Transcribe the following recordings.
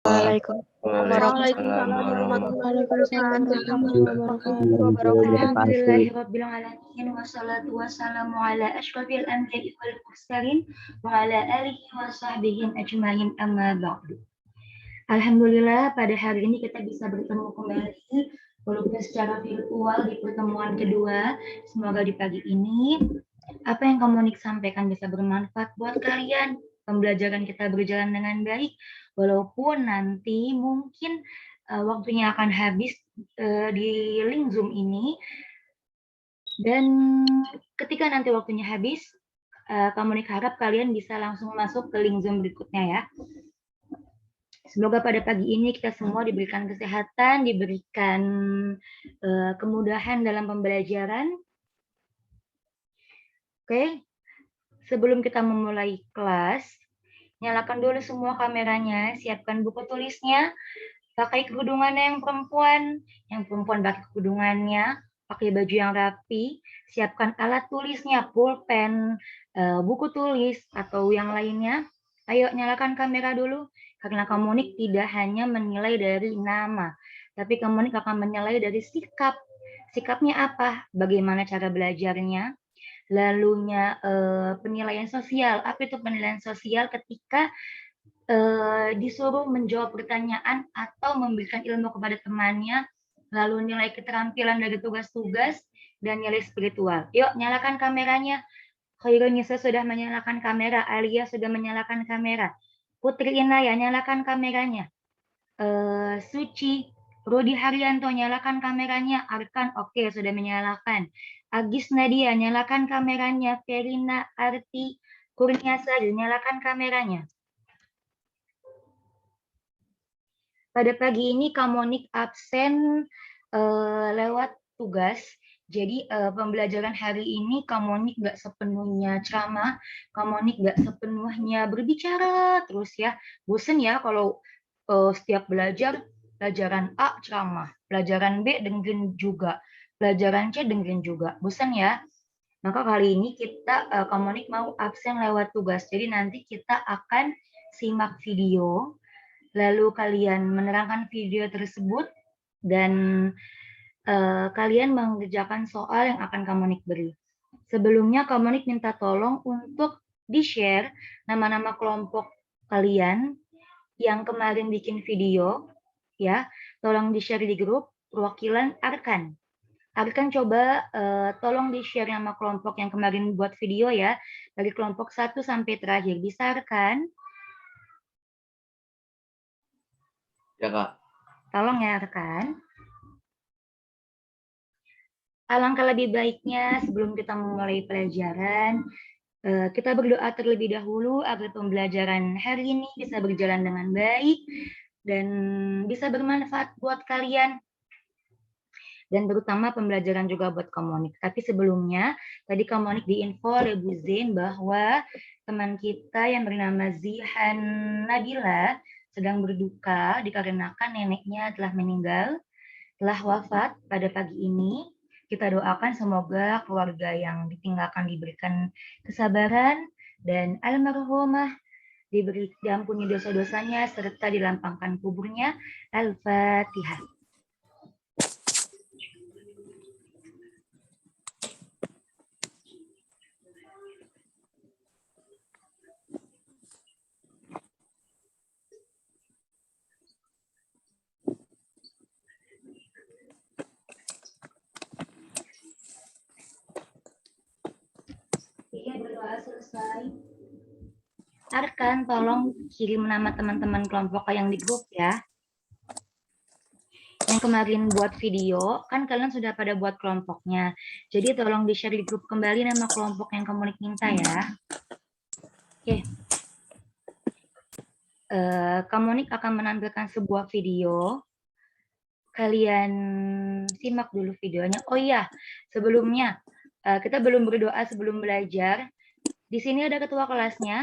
Waalaikumsalam Waalaikumsalam warahmatullahi warahmatullahi wabarakatuh. wabarakatuh. Alhamdulillahirabbil alamin wassalatu wassalamu ala asyrofil anbiya'i wal mursalin wa ala alihi wa sahbihi ajmain amma ba'du. Alhamdulillah pada hari ini kita bisa bertemu kembali walaupun secara virtual di pertemuan kedua. Semoga di pagi ini apa yang Komunik sampaikan bisa bermanfaat buat kalian. Pembelajaran kita berjalan dengan baik walaupun nanti mungkin waktunya akan habis di link Zoom ini. Dan ketika nanti waktunya habis, Komunik harap kalian bisa langsung masuk ke link Zoom berikutnya ya. Semoga pada pagi ini kita semua diberikan kesehatan, diberikan kemudahan dalam pembelajaran. Oke, sebelum kita memulai kelas, nyalakan dulu semua kameranya, siapkan buku tulisnya, pakai kerudungannya yang perempuan pakai kerudungannya, pakai baju yang rapi, siapkan alat tulisnya, pulpen, buku tulis, atau yang lainnya. Ayo nyalakan kamera dulu, karena Komunik tidak hanya menilai dari nama, tapi Komunik akan menilai dari sikap. Sikapnya apa? Bagaimana cara belajarnya? Lalunya penilaian sosial. Apa itu penilaian sosial? Ketika disuruh menjawab pertanyaan atau memberikan ilmu kepada temannya, lalu nilai keterampilan dari tugas-tugas, dan nilai spiritual. Yuk, nyalakan kameranya. Khairunisa sudah menyalakan kamera, Alia sudah menyalakan kamera. Putri Inaya, nyalakan kameranya. Suci, Rudi Haryanto, nyalakan kameranya. Arkan, oke, sudah menyalakan. Agis Nadia, nyalakan kameranya. Verina, Arti, Kurniasa, nyalakan kameranya. Pada pagi ini Komunik absen lewat tugas. Jadi pembelajaran hari ini Komunik nggak sepenuhnya ceramah, Komunik nggak sepenuhnya berbicara terus ya. Bosen ya kalau setiap pelajaran A ceramah, pelajaran B dengerin juga, pelajaran C dengerin juga. Bosen ya. Maka kali ini kita Komunik mau absen lewat tugas. Jadi nanti kita akan simak video. Lalu kalian menerangkan video tersebut dan kalian mengerjakan soal yang akan Komunik beri. Sebelumnya Komunik minta tolong untuk di-share nama-nama kelompok kalian yang kemarin bikin video, ya. Tolong di-share di grup perwakilan Arkan. Arkan coba tolong di-share nama kelompok yang kemarin buat video ya, dari kelompok 1 sampai terakhir. Bisa Arkan? Ya, Kak. Tolong ya rekan. Alangkah lebih baiknya sebelum kita memulai pelajaran, kita berdoa terlebih dahulu agar pembelajaran hari ini bisa berjalan dengan baik dan bisa bermanfaat buat kalian. Dan terutama pembelajaran juga buat Komunik. Tapi sebelumnya, tadi Komunik diinfo oleh Bu Zain bahwa teman kita yang bernama Zihan Nabila sedang berduka dikarenakan neneknya telah meninggal, telah wafat pada pagi ini. Kita doakan semoga keluarga yang ditinggalkan diberikan kesabaran dan almarhumah diberi diampuni dosa-dosanya serta dilampangkan kuburnya. Al-Fatihah. Berdoa selesai. Arkan, tolong kirim nama teman-teman kelompok yang di grup ya. Yang kemarin buat video, kan kalian sudah pada buat kelompoknya. Jadi tolong di-share di grup kembali nama kelompok yang Komunik minta ya. Oke. Komunik akan menampilkan sebuah video. Kalian simak dulu videonya. Oh iya, sebelumnya kita belum berdoa sebelum belajar. Di sini ada ketua kelasnya.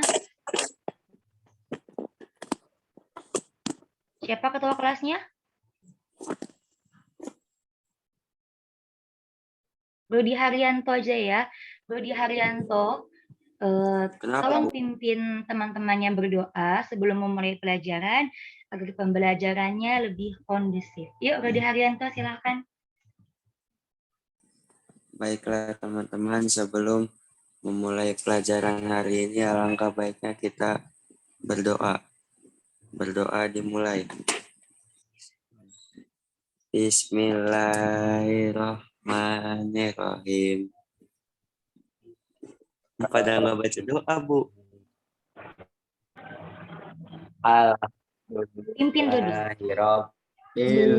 Siapa ketua kelasnya? Rudi Haryanto aja ya. Rudi Haryanto. Kenapa, Tolong Bu? pimpin teman-temannya berdoa sebelum memulai pelajaran agar pembelajarannya lebih kondusif. Yuk, Rodi Haryanto, silakan. Baiklah teman-teman, sebelum memulai pelajaran hari ini, alangkah baiknya kita berdoa. Berdoa dimulai. Bismillahirrahmanirrahim. Pada nggak baca doa, Bu? Pimpin dulu. Alhamdulillahirabbil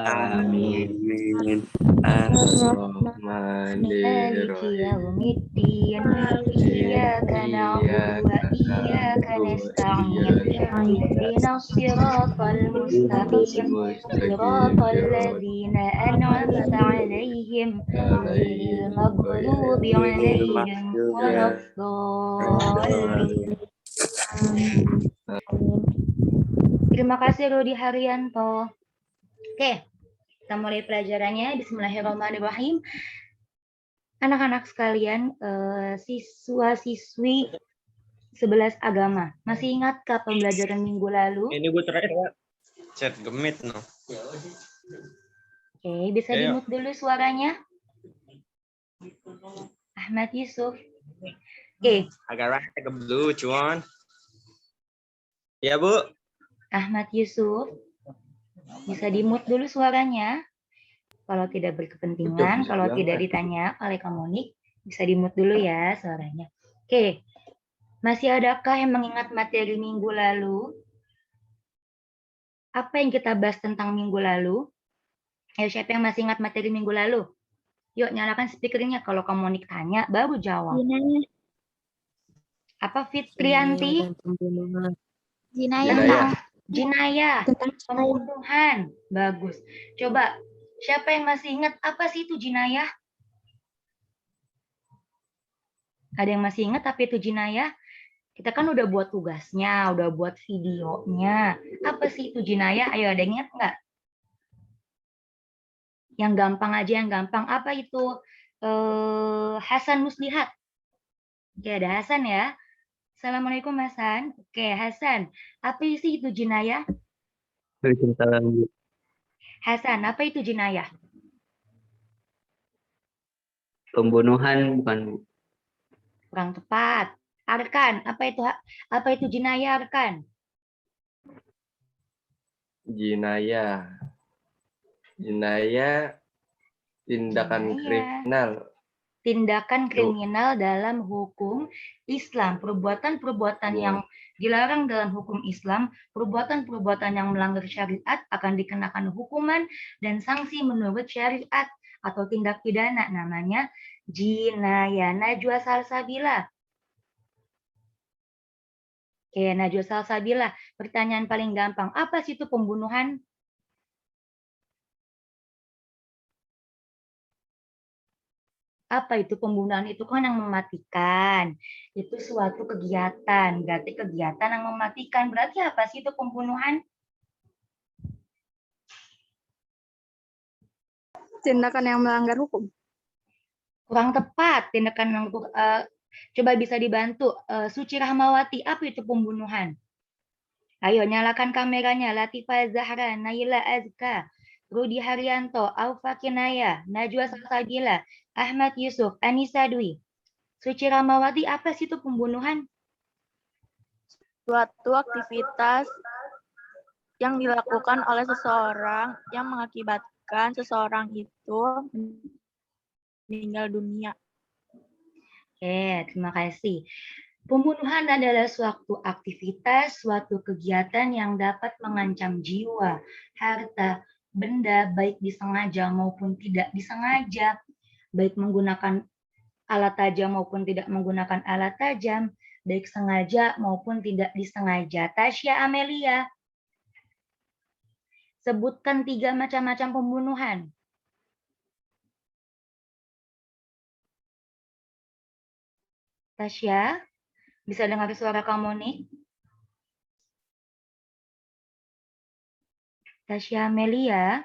alamin. Amin. Maliki yaumiddin. Iyyaka na'budu wa iyyaka nasta'in. Ihdinas siratal mustaqim. Siratal ladzina an'amta 'alaihim ghairil maghdubi 'alaihim waladdallin. Terima kasih Rodi Haryanto. Oke, kita mulai pelajarannya. Bismillahirrahmanirrahim. Anak-anak sekalian, siswa-siswi 11 agama. Masih ingatkah pembelajaran minggu lalu? Ini gue terakhir ya. Chat gemit no. Oke, bisa di-mute dulu suaranya. Ahmad Yusuf. Oke, Agak right, agak blue, cuan. Ya, Bu. Ahmad Yusuf. Bisa di-mute dulu suaranya. Kalau tidak berkepentingan, kalau tidak ditanya oleh Kamonik, bisa di-mute dulu ya suaranya. Oke, masih adakah yang mengingat materi minggu lalu? Apa yang kita bahas tentang minggu lalu? Ayo, siapa yang masih ingat materi minggu lalu? Yuk, nyalakan speakernya. Kalau Kamonik tanya, baru jawab. Apa Fitrianti? Tentang jinayah, pembunuhan. Bagus. Coba, siapa yang masih ingat apa sih itu jinayah? Ada yang masih ingat apa itu jinayah? Kita kan udah buat tugasnya, udah buat videonya. Apa sih itu jinayah? Ayo, ada yang ingat nggak? Yang gampang aja, yang gampang. Apa itu? Hasan Muslihat. Oke, ada Hasan ya. Assalamualaikum Hasan. Oke, Hasan. Apa sih itu jinayah? Waalaikumsalam. Hasan, apa itu jinayah? Pembunuhan bukan, Bu? Kurang tepat. Arkan, apa itu jinayah, Arkan? Jinayah tindakan kriminal. Tindakan kriminal dalam hukum Islam, perbuatan-perbuatan yang dilarang dalam hukum Islam, perbuatan-perbuatan yang melanggar syariat akan dikenakan hukuman dan sanksi menurut syariat atau tindak pidana, namanya jinayah. Najwa salsabila. Oke, Najwa salsabila. Pertanyaan paling gampang, apa sih itu pembunuhan? Apa itu pembunuhan? Itu kan yang mematikan. Itu suatu kegiatan. Berarti kegiatan yang mematikan. Berarti apa sih itu pembunuhan? Tindakan yang melanggar hukum. Kurang tepat. Tindakan yang coba bisa dibantu. Suci Rahmawati, apa itu pembunuhan? Ayo nyalakan kameranya. Latifah Zahra, Naila Azka, Rudi Haryanto, Aufa Kinaya, Najwa Salsabila, Ahmad Yusuf, Anissa Dwi. Suci Rahmawati, apa sih itu pembunuhan? Suatu aktivitas yang dilakukan oleh seseorang yang mengakibatkan seseorang itu meninggal dunia. Oke, terima kasih. Pembunuhan adalah suatu aktivitas, suatu kegiatan yang dapat mengancam jiwa, harta, benda, baik disengaja maupun tidak disengaja, baik menggunakan alat tajam maupun tidak menggunakan alat tajam, baik sengaja maupun tidak disengaja. Tasya Amelia, sebutkan 3 macam-macam pembunuhan. Tasya, bisa dengar suara kamu nih? Tasya Amelia.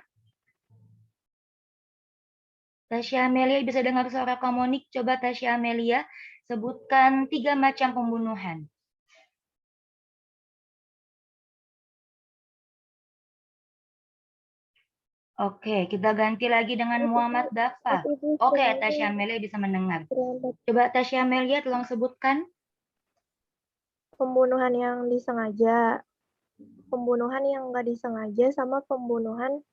Tasya Amelia, bisa dengar suara kamu nih? Coba Tasya Amelia, Sebutkan 3 macam pembunuhan. Oke, kita ganti lagi dengan Muhammad Dafa. Oke, Tasya Amelia bisa mendengar. Coba Tasya Amelia tolong sebutkan. Pembunuhan yang disengaja, pembunuhan yang nggak disengaja, sama pembunuhan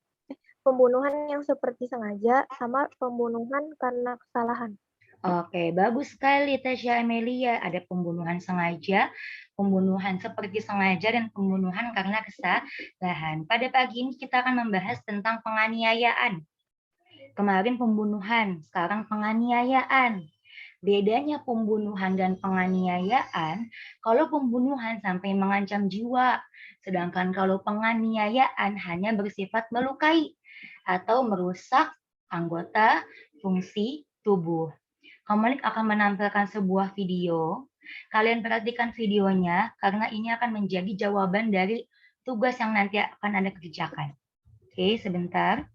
yang seperti sengaja, sama pembunuhan karena kesalahan. Oke, bagus sekali Tasya Amelia. Ada pembunuhan sengaja, pembunuhan seperti sengaja, dan pembunuhan karena kesalahan. Pada pagi ini kita akan membahas tentang penganiayaan. Kemarin pembunuhan, sekarang penganiayaan. Bedanya pembunuhan dan penganiayaan, kalau pembunuhan sampai mengancam jiwa, sedangkan kalau penganiayaan hanya bersifat melukai atau merusak anggota fungsi tubuh. Komunik akan menampilkan sebuah video. Kalian perhatikan videonya karena ini akan menjadi jawaban dari tugas yang nanti akan Anda kerjakan. Oke, sebentar.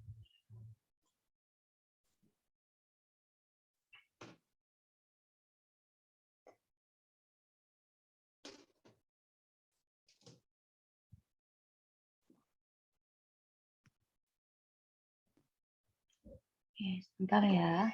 Oke, sebentar ya.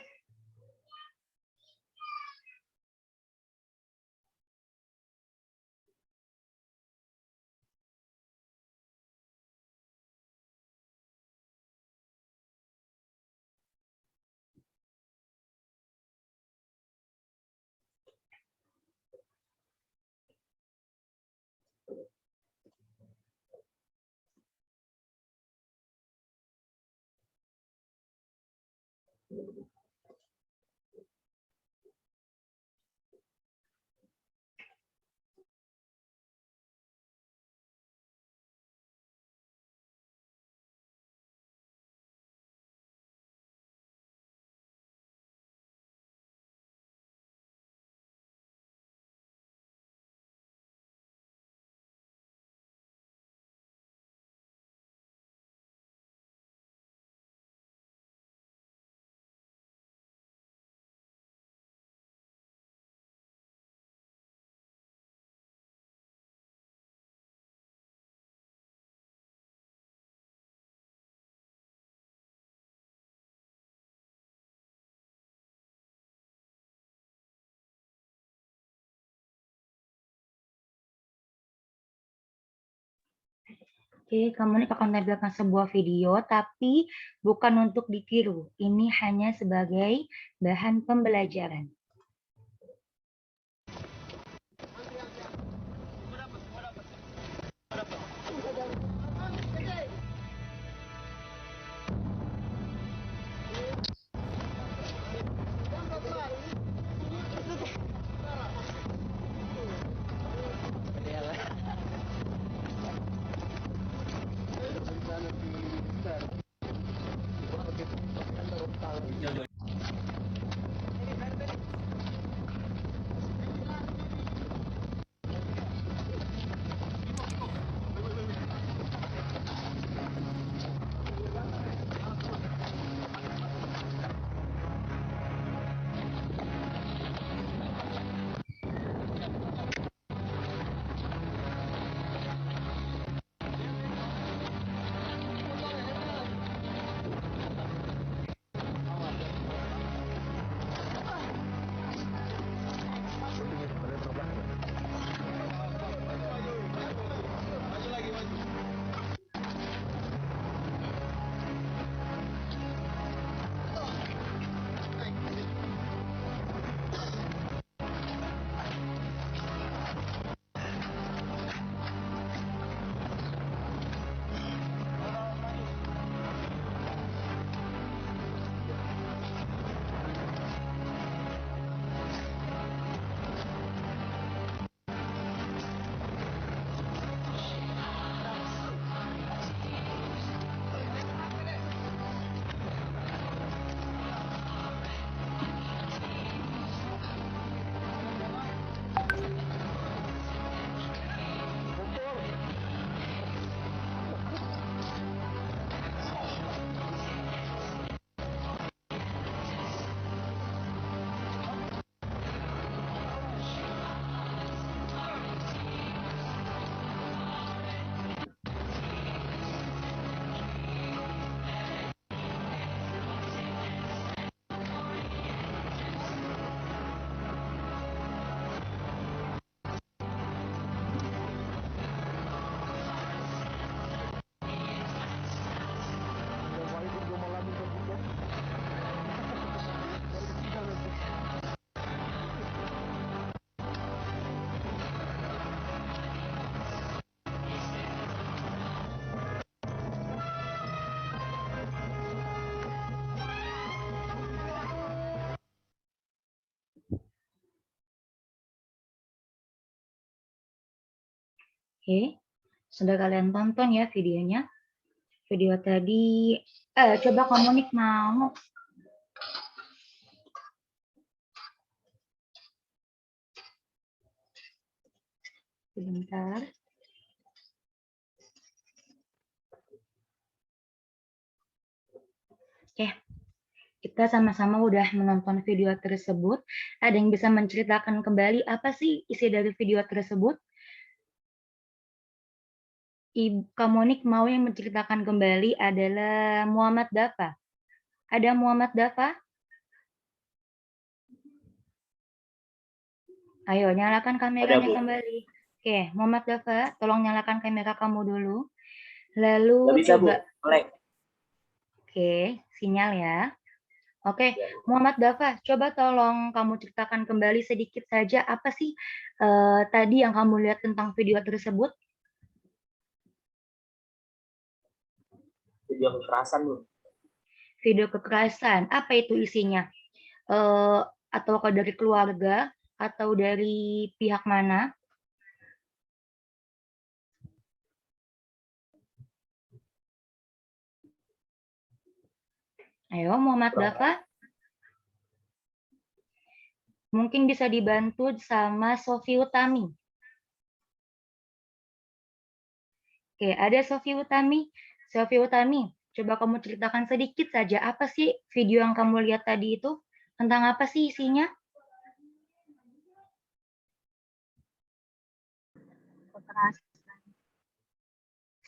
Oke, kamu akan tampilkan sebuah video, tapi bukan untuk ditiru. Ini hanya sebagai bahan pembelajaran. Oke, sudah kalian tonton ya videonya. Video tadi, coba kamu Nik mau. Sebentar. Oke, kita sama-sama udah menonton video tersebut. Ada yang bisa menceritakan kembali apa sih isi dari video tersebut? Ibu Kamonik mau yang menceritakan kembali adalah Muhammad Dafa. Ada Muhammad Dafa? Ayo, nyalakan kameranya kembali. Oke, Muhammad Dafa, tolong nyalakan kamera kamu dulu. Lalu coba. Oke, sinyal ya. Oke, Muhammad Dafa, coba tolong kamu ceritakan kembali sedikit saja apa sih tadi yang kamu lihat tentang video tersebut? Video kekerasan, Bu. Video kekerasan, apa itu isinya? Ataukah dari keluarga atau dari pihak mana? Ayo, Muhammad Dafa. Mungkin bisa dibantu sama Sofi Utami. Oke, ada Sofi Utami. Sofi Utami, coba kamu ceritakan sedikit saja apa sih video yang kamu lihat tadi itu? Tentang apa sih isinya?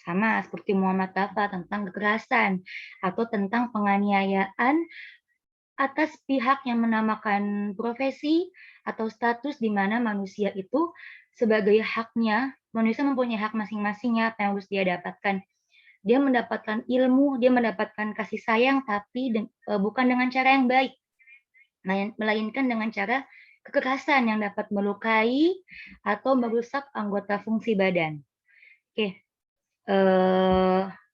Sama seperti Muhammad Dafa, tentang kekerasan atau tentang penganiayaan atas pihak yang menamakan profesi atau status di mana manusia itu sebagai haknya, manusia mempunyai hak masing-masingnya apa yang harus dia dapatkan. Dia mendapatkan ilmu, dia mendapatkan kasih sayang, tapi bukan dengan cara yang baik, melainkan dengan cara kekerasan yang dapat melukai atau merusak anggota fungsi badan. Oke,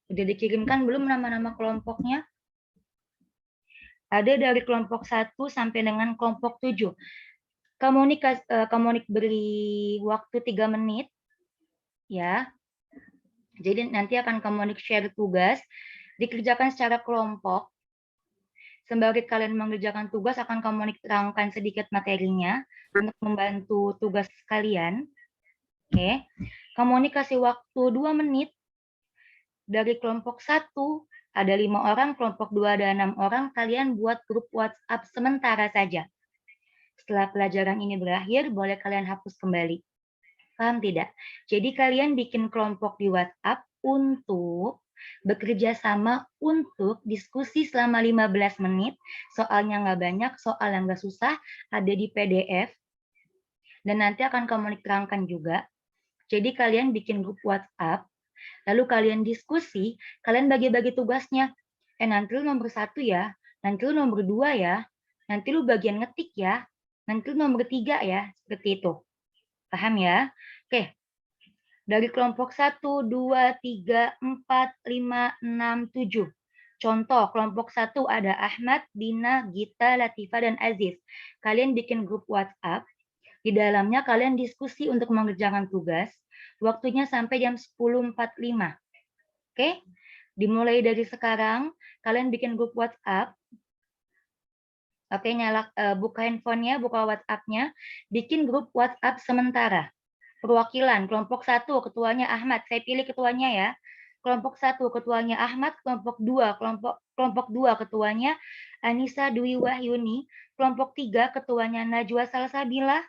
udah dikirimkan belum nama-nama kelompoknya? Ada dari kelompok 1 sampai dengan kelompok 7. Kamu beri waktu 3 menit. Ya. Jadi nanti akan kamu share tugas. Dikerjakan secara kelompok. Sembari kalian mengerjakan tugas, akan kamu terangkan sedikit materinya untuk membantu tugas kalian. Oke. Kamu kasih waktu 2 menit. Dari kelompok 1, ada 5 orang, kelompok 2 ada 6 orang, kalian buat grup WhatsApp sementara saja. Setelah pelajaran ini berakhir, boleh kalian hapus kembali. Paham tidak? Jadi kalian bikin kelompok di WhatsApp untuk bekerja sama untuk diskusi selama 15 menit. Soalnya nggak banyak, soal yang nggak susah, ada di PDF. Dan nanti akan kamu terangkan juga. Jadi kalian bikin grup WhatsApp, lalu kalian diskusi, kalian bagi-bagi tugasnya. Nanti lu nomor 1 ya, nanti lu nomor 2 ya, nanti lu bagian ngetik ya, nanti lu nomor 3 ya, seperti itu. Paham ya? Oke. Dari kelompok 1, 2, 3, 4, 5, 6, 7. Contoh, kelompok 1 ada Ahmad, Dina, Gita, Latifa, dan Aziz. Kalian bikin grup WhatsApp. Di dalamnya kalian diskusi untuk mengerjakan tugas. Waktunya sampai jam 10.45. Oke? Dimulai dari sekarang, kalian bikin grup WhatsApp. Oke, buka handphonenya, buka WhatsApp-nya. Bikin grup WhatsApp sementara. Perwakilan, kelompok 1, ketuanya Ahmad. Saya pilih ketuanya ya. Kelompok 1, ketuanya Ahmad. Kelompok 2, kelompok 2 ketuanya Anissa Dwi Wahyuni. Kelompok 3, ketuanya Najwa Salsabila.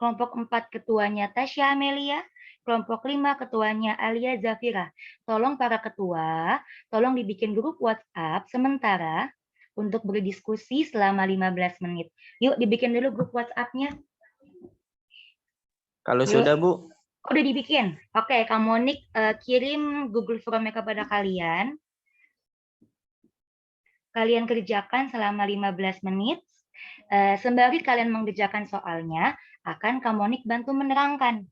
Kelompok 4, ketuanya Tasya Amelia. Kelompok 5, ketuanya Alia Zafira. Tolong para ketua, tolong dibikin grup WhatsApp sementara untuk berdiskusi selama 15 menit. Yuk, dibikin dulu grup WhatsApp-nya. Kalau Yuk. sudah, Bu. Udah dibikin? Oke, kamu kirim Google Form-nya kepada kalian. Kalian kerjakan selama 15 menit. Sembari kalian mengerjakan soalnya, akan kamu bantu menerangkan.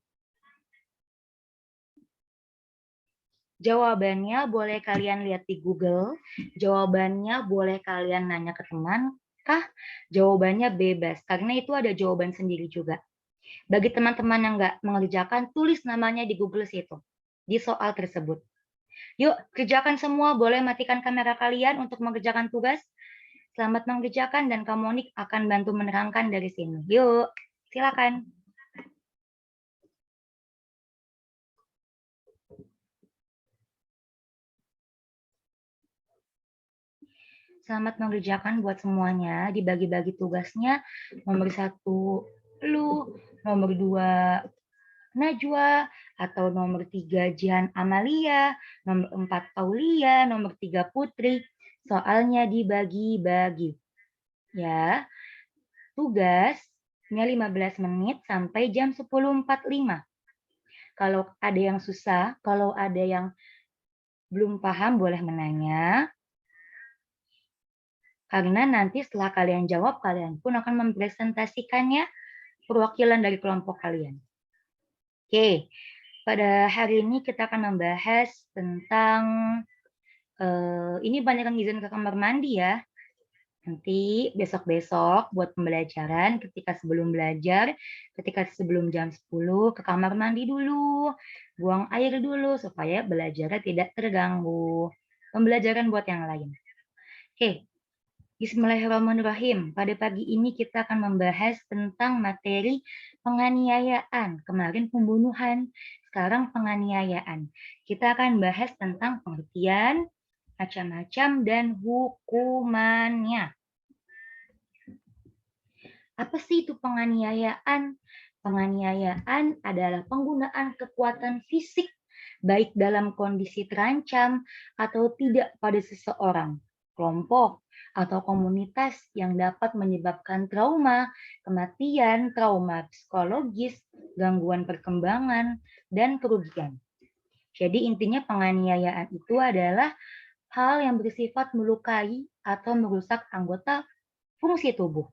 Jawabannya boleh kalian lihat di Google, jawabannya boleh kalian nanya ke teman, jawabannya bebas, karena itu ada jawaban sendiri juga. Bagi teman-teman yang nggak mengerjakan, tulis namanya di Google situ, di soal tersebut. Yuk, kerjakan semua. Boleh matikan kamera kalian untuk mengerjakan tugas. Selamat mengerjakan dan Kak Monik akan bantu menerangkan dari sini. Yuk, silakan. Selamat mengerjakan buat semuanya. Dibagi-bagi tugasnya. Nomor 1 lu, nomor 2 Najwa, atau nomor 3 Jihan Amalia, nomor 4 Aulia, nomor 3 Putri. Soalnya dibagi-bagi. Ya. Tugasnya 15 menit sampai jam 10.45. Kalau ada yang susah, kalau ada yang belum paham boleh menanya. Karena nanti setelah kalian jawab, kalian pun akan mempresentasikannya perwakilan dari kelompok kalian. Oke, pada hari ini kita akan membahas tentang, ini banyak yang izin ke kamar mandi ya. Nanti besok-besok buat pembelajaran, ketika sebelum belajar, ketika sebelum jam 10, ke kamar mandi dulu, buang air dulu, supaya belajarnya tidak terganggu. Pembelajaran buat yang lain. Oke. Bismillahirrahmanirrahim. Pada pagi ini kita akan membahas tentang materi penganiayaan. Kemarin pembunuhan, sekarang penganiayaan. Kita akan bahas tentang pengertian, macam-macam, dan hukumannya. Apa sih itu penganiayaan? Penganiayaan adalah penggunaan kekuatan fisik, baik dalam kondisi terancam atau tidak pada seseorang, kelompok, atau komunitas yang dapat menyebabkan trauma, kematian, trauma psikologis, gangguan perkembangan, dan kerugian. Jadi intinya penganiayaan itu adalah hal yang bersifat melukai atau merusak anggota fungsi tubuh.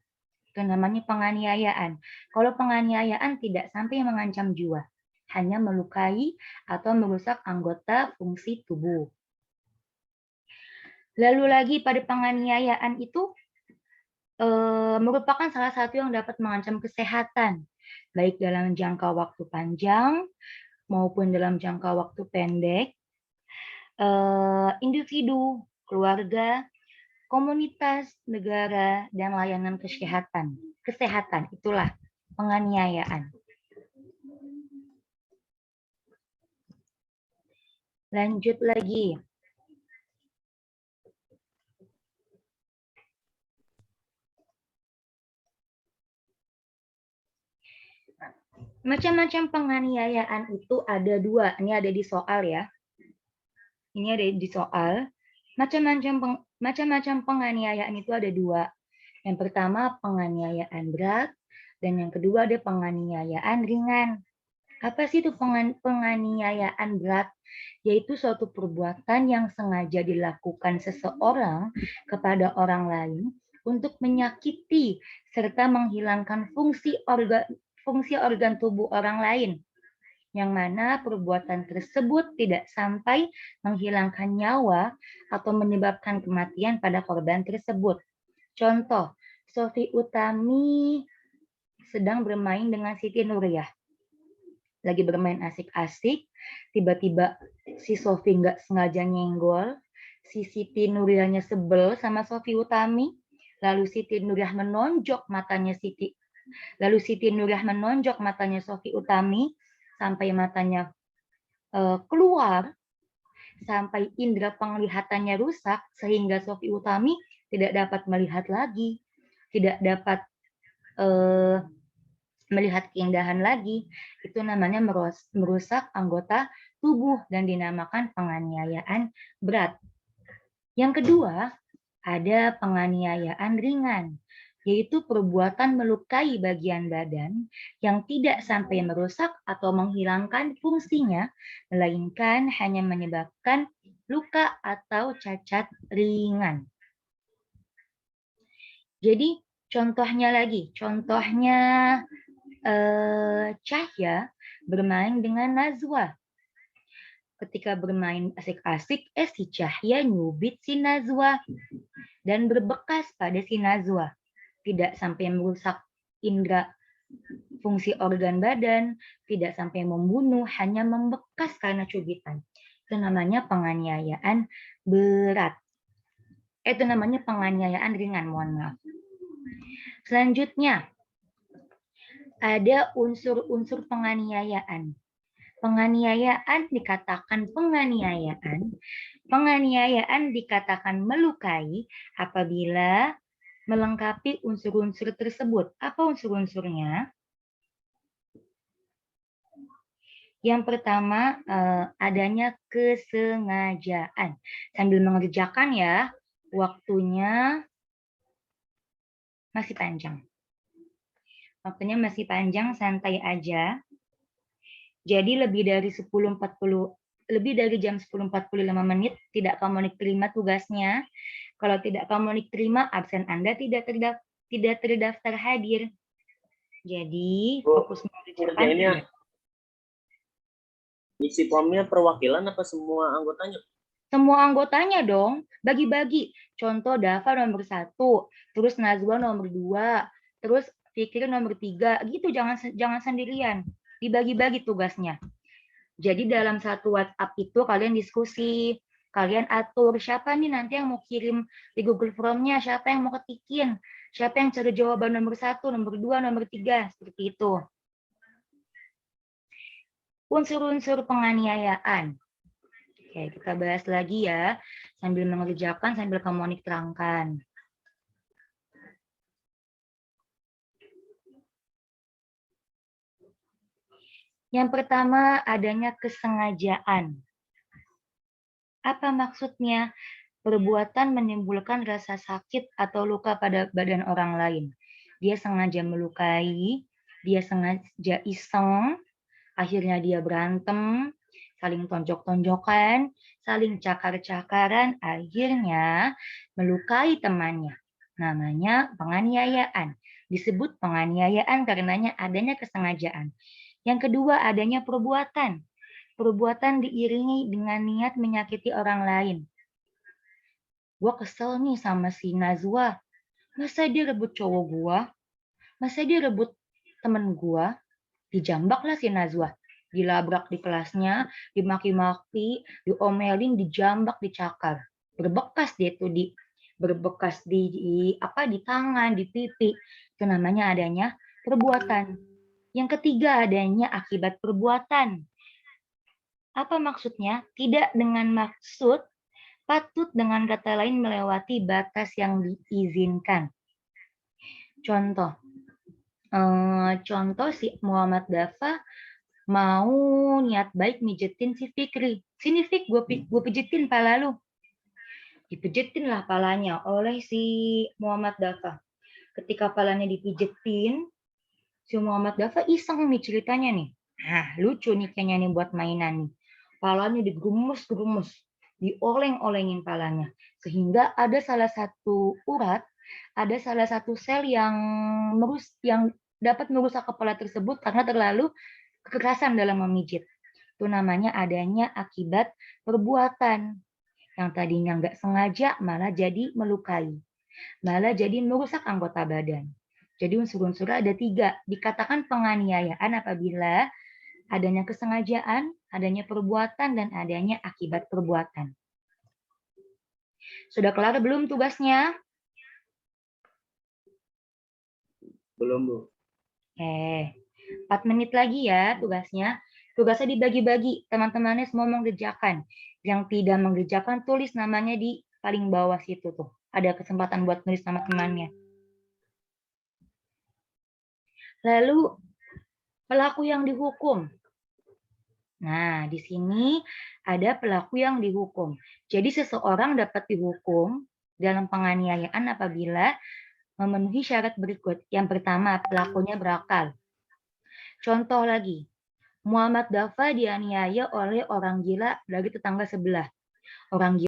Itu namanya penganiayaan. Kalau penganiayaan tidak sampai mengancam jiwa, hanya melukai atau merusak anggota fungsi tubuh. Lalu lagi pada penganiayaan itu merupakan salah satu yang dapat mengancam kesehatan, baik dalam jangka waktu panjang maupun dalam jangka waktu pendek, individu, keluarga, komunitas, negara, dan layanan kesehatan. Kesehatan itulah penganiayaan. Lanjut lagi. Macam-macam penganiayaan itu ada 2. Ini ada di soal ya. Ini ada di soal. Macam-macam penganiayaan itu ada 2. Yang pertama penganiayaan berat, dan yang kedua ada penganiayaan ringan. Apa sih itu penganiayaan berat? Yaitu suatu perbuatan yang sengaja dilakukan seseorang kepada orang lain untuk menyakiti serta menghilangkan fungsi organ tubuh orang lain, yang mana perbuatan tersebut tidak sampai menghilangkan nyawa atau menyebabkan kematian pada korban tersebut. Contoh, Sofi Utami sedang bermain dengan Siti Nuriyah. Lagi bermain asik-asik, tiba-tiba si Sofi nggak sengaja nyenggol, si Siti Nuriyahnya sebel sama Sofi Utami, lalu Siti Nuriyah menonjok matanya Sofi Utami sampai matanya keluar, sampai indera penglihatannya rusak sehingga Sofi Utami tidak dapat melihat lagi, tidak dapat melihat keindahan lagi. Itu namanya merusak anggota tubuh dan dinamakan penganiayaan berat. Yang kedua, ada penganiayaan ringan, yaitu perbuatan melukai bagian badan yang tidak sampai merusak atau menghilangkan fungsinya, melainkan hanya menyebabkan luka atau cacat ringan. Jadi contohnya Cahya bermain dengan Najwa. Ketika bermain asik-asik, si Cahya nyubit si Najwa dan berbekas pada si Najwa. Tidak sampai merusak indera fungsi organ badan, tidak sampai membunuh, hanya membekas karena cubitan. Itu namanya penganiayaan berat. Itu namanya penganiayaan ringan, mohon maaf. Selanjutnya, ada unsur-unsur penganiayaan. Penganiayaan dikatakan penganiayaan. Penganiayaan dikatakan melukai apabila melengkapi unsur-unsur tersebut. Apa unsur-unsurnya? Yang pertama, adanya kesengajaan. Sambil mengerjakan ya, waktunya masih panjang. Waktunya masih panjang, santai aja. Jadi lebih dari jam 10.45 menit tidak kamu terima tugasnya. Kalau tidak kamu terima, absen Anda tidak terdaftar hadir. Jadi fokus mengerjakan. Ngerjainnya isi formnya perwakilan apa semua anggotanya? Semua anggotanya dong, bagi-bagi. Contoh Dava nomor 1, terus Nazwa nomor 2, terus Fikri nomor 3, gitu jangan sendirian. Dibagi-bagi tugasnya. Jadi dalam satu WhatsApp itu kalian diskusi, kalian atur siapa nih nanti yang mau kirim di Google Form-nya, siapa yang mau ketikin, siapa yang cari jawaban nomor 1, nomor 2, nomor 3, seperti itu. Unsur-unsur penganiayaan. Oke, kita bahas lagi ya, sambil mengerjakan, sambil kamu terangkan. Yang pertama, adanya kesengajaan. Apa maksudnya? Perbuatan menimbulkan rasa sakit atau luka pada badan orang lain. Dia sengaja melukai, dia sengaja iseng, akhirnya dia berantem, saling tonjok-tonjokan, saling cakar-cakaran, akhirnya melukai temannya. Namanya penganiayaan. Disebut penganiayaan karenanya adanya kesengajaan. Yang kedua, adanya perbuatan. Perbuatan diiringi dengan niat menyakiti orang lain. Gue kesel nih sama si Nazwa. Masa dia rebut cowok gue? Masa dia rebut temen gue? Dijambak lah si Nazwa. Dilabrak di kelasnya, dimaki-maki, diomelin, dijambak, dicakar. Berbekas dia tuh berbekas di tangan, di pipi. Itu namanya adanya perbuatan. Yang ketiga adanya akibat perbuatan. Apa maksudnya? Tidak dengan maksud, patut dengan kata lain melewati batas yang diizinkan. Contoh si Muhammad Dava mau niat baik mijetin si Fikri. Sini Fik, gue pijetin pala lu. Dipijetin lah palanya oleh si Muhammad Dava. Ketika palanya dipijetin, si Muhammad Dava iseng nih ceritanya nih. Nah, lucu nih kayaknya nih buat mainan nih. Palanya digerumus-gerumus, dioleng-olengin palanya. Sehingga ada salah satu urat, ada salah satu sel yang dapat merusak kepala tersebut karena terlalu kekerasan dalam memijit. Itu namanya adanya akibat perbuatan. Yang tadinya nggak sengaja malah jadi melukai. Malah jadi merusak anggota badan. Jadi unsur-unsur ada 3. Dikatakan penganiayaan apabila adanya kesengajaan, adanya perbuatan, dan adanya akibat perbuatan. Sudah kelar belum tugasnya? Belum, Bu. 4 menit lagi ya tugasnya. Tugasnya dibagi-bagi, teman-temannya semua mengerjakan. Yang tidak mengerjakan tulis namanya di paling bawah situ tuh. Ada kesempatan buat nulis nama temannya. Lalu pelaku yang dihukum. Nah, di sini ada pelaku yang dihukum. Jadi seseorang dapat dihukum dalam penganiayaan apabila memenuhi syarat berikut. Yang pertama, pelakunya berakal. Contoh lagi, Muhammad Dava dianiaya oleh orang gila dari tetangga sebelah. Orang gila